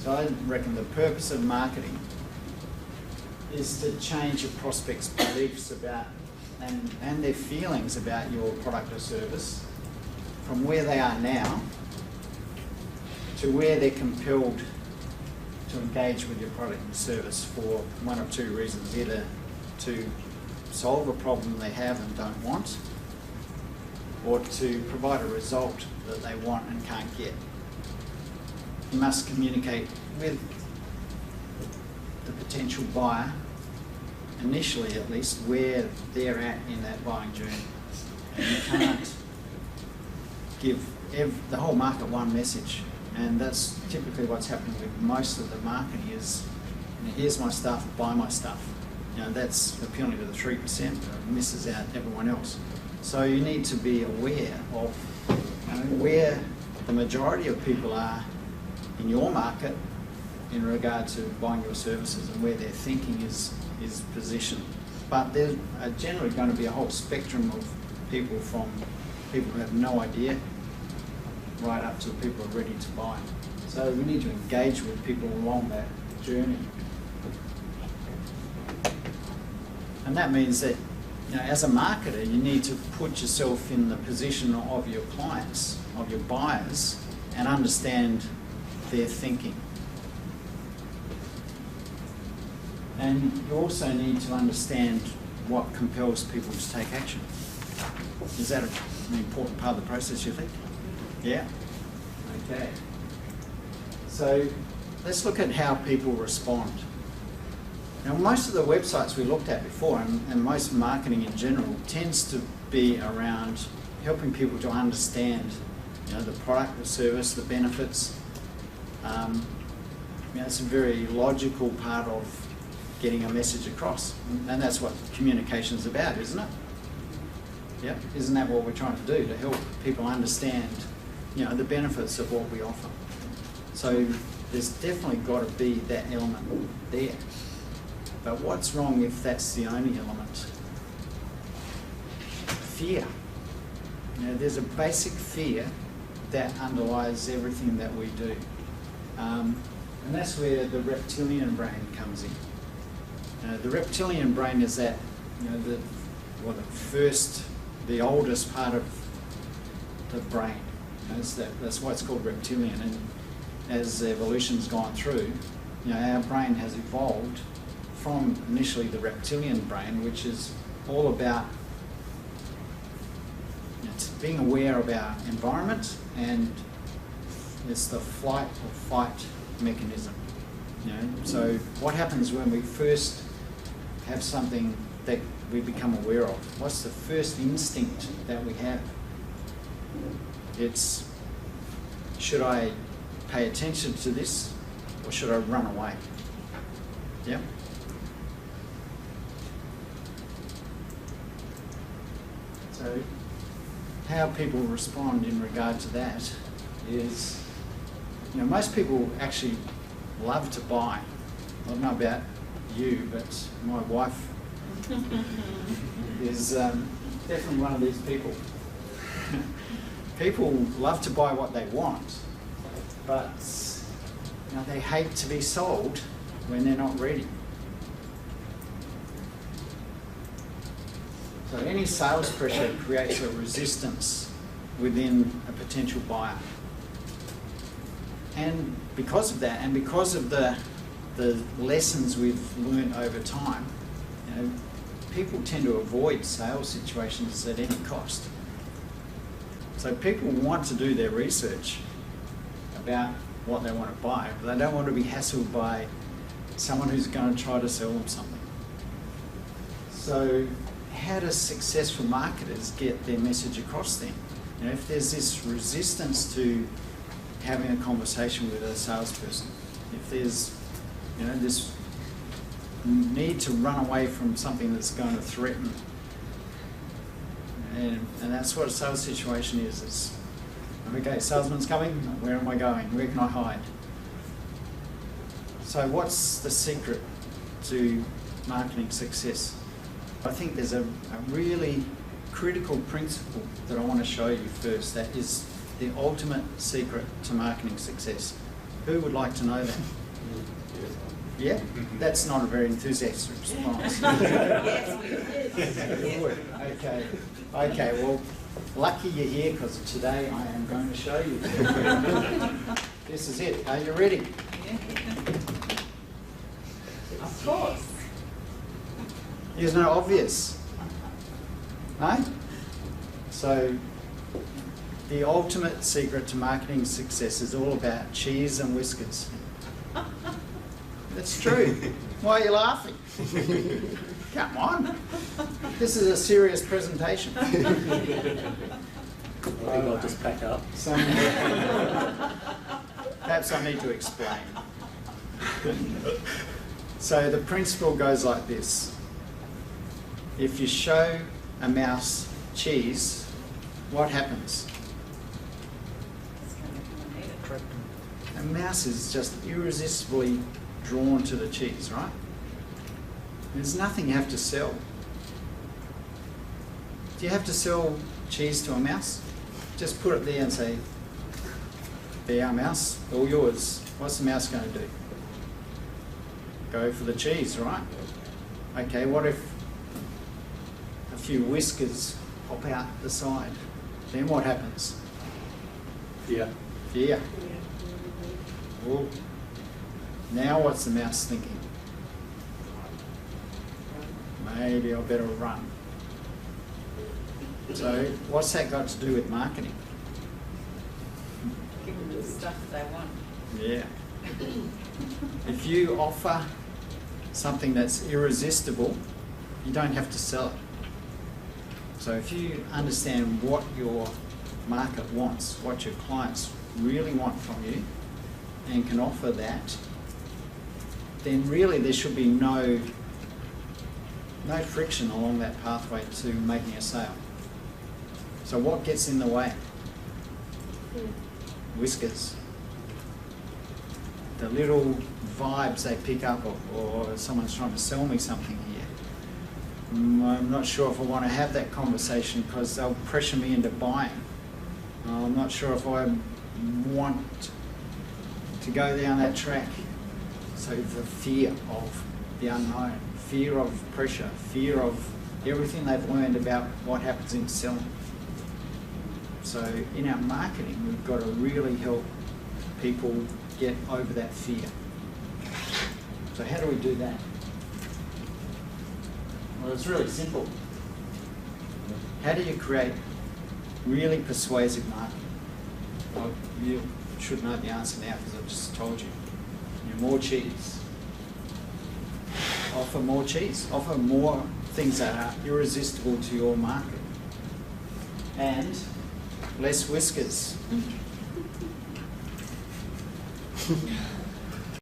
So I reckon the purpose of marketing is to change a prospect's beliefs about and their feelings about your product or service from where they are now to where they're compelled to engage with your product and service for one of two reasons: either to solve a problem they have and don't want, or to provide a result that they want and can't get. You must communicate with the potential buyer, initially at least, where they're at in that buying journey. And you can't give the whole market one message, and that's typically what's happening with most of the marketing is, you know, here's my stuff, buy my stuff. You know, that's appealing to the 3%, but it misses out everyone else. So you need to be aware of, you know, where the majority of people are in your market in regard to buying your services and where their thinking is positioned. But there are generally going to be a whole spectrum of people, from people who have no idea right up to people who are ready to buy. So we need to engage with people along that journey. And that means that, you know, as a marketer, you need to put yourself in the position of your clients, of your buyers, and understand their thinking. And you also need to understand what compels people to take action. Is that an important part of the process, you think? Yeah? Okay. So let's look at how people respond. Now, most of the websites we looked at before, and most marketing in general, tends to be around helping people to understand, you know, the product, the service, the benefits. You know, it's a very logical part of getting a message across, and that's what communication is about, isn't it? Yep. Isn't that what we're trying to do, to help people understand, you know, the benefits of what we offer? So there's definitely got to be that element there. But what's wrong if that's the only element? Fear. You know, there's a basic fear that underlies everything that we do. And that's where the reptilian brain comes in. The reptilian brain is that, you know, the oldest part of the brain. You know, that's why it's called reptilian. And as evolution's gone through, you know, our brain has evolved from initially the reptilian brain, which is all about, you know, being aware of our environment, and it's the flight or fight mechanism. You know, so what happens when we first have something that we become aware of? What's the first instinct that we have? It's, should I pay attention to this, or should I run away? Yeah. So how people respond in regard to that is, you know, most people actually love to buy. I don't know about you, but my wife is definitely one of these people. People love to buy what they want, but, you know, they hate to be sold when they're not ready. So any sales pressure creates a resistance within a potential buyer. And because of that, and because of the lessons we've learned over time, you know, people tend to avoid sales situations at any cost. So people want to do their research about what they want to buy, but they don't want to be hassled by someone who's going to try to sell them something. So how do successful marketers get their message across then? You know, if there's this resistance to having a conversation with a salesperson, if there's, you know, this need to run away from something that's going to threaten, and that's what a sales situation is. It's, okay, salesman's coming, where am I going? Where can I hide? So what's the secret to marketing success? I think there's a really critical principle that I want to show you first that is the ultimate secret to marketing success. Who would like to know that? Yeah? That's not a very enthusiastic response. Yes, we did. Okay. Okay, well, lucky you're here because today I am going to show you. This is it. Are you ready? Of course. Isn't it obvious? No? So, the ultimate secret to marketing success is all about cheese and whiskers. That's true. Why are you laughing? Come on. This is a serious presentation. I think I'll just pack up. So, perhaps I need to explain. So the principle goes like this. If you show a mouse cheese, what happens? A mouse is just irresistibly drawn to the cheese, right? There's nothing you have to sell. Do you have to sell cheese to a mouse? Just put it there and say, there, mouse, all yours. What's the mouse going to do? Go for the cheese, right? Okay, what if a few whiskers pop out the side? Then what happens? Yeah. Fear. Well, now what's the mouse thinking? Maybe I better run. So what's that got to do with marketing? Give them the stuff they want. Yeah. If you offer something that's irresistible, you don't have to sell it. So if you understand what your market wants, what your clients really want from you, and can offer that, then really there should be no friction along that pathway to making a sale. So what gets in the way? Whiskers. The little vibes they pick up, or someone's trying to sell me something here. I'm not sure if I want to have that conversation because they'll pressure me into buying. I'm not sure if I want to go down that track. So the fear of the unknown, fear of pressure, fear of everything they've learned about what happens in selling. So in our marketing, we've got to really help people get over that fear. So how do we do that? Well, it's really simple. How do you create really persuasive marketing? Well, you should know the answer now because I've just told you. More cheese. Offer more cheese. Offer more things that are irresistible to your market. And less whiskers.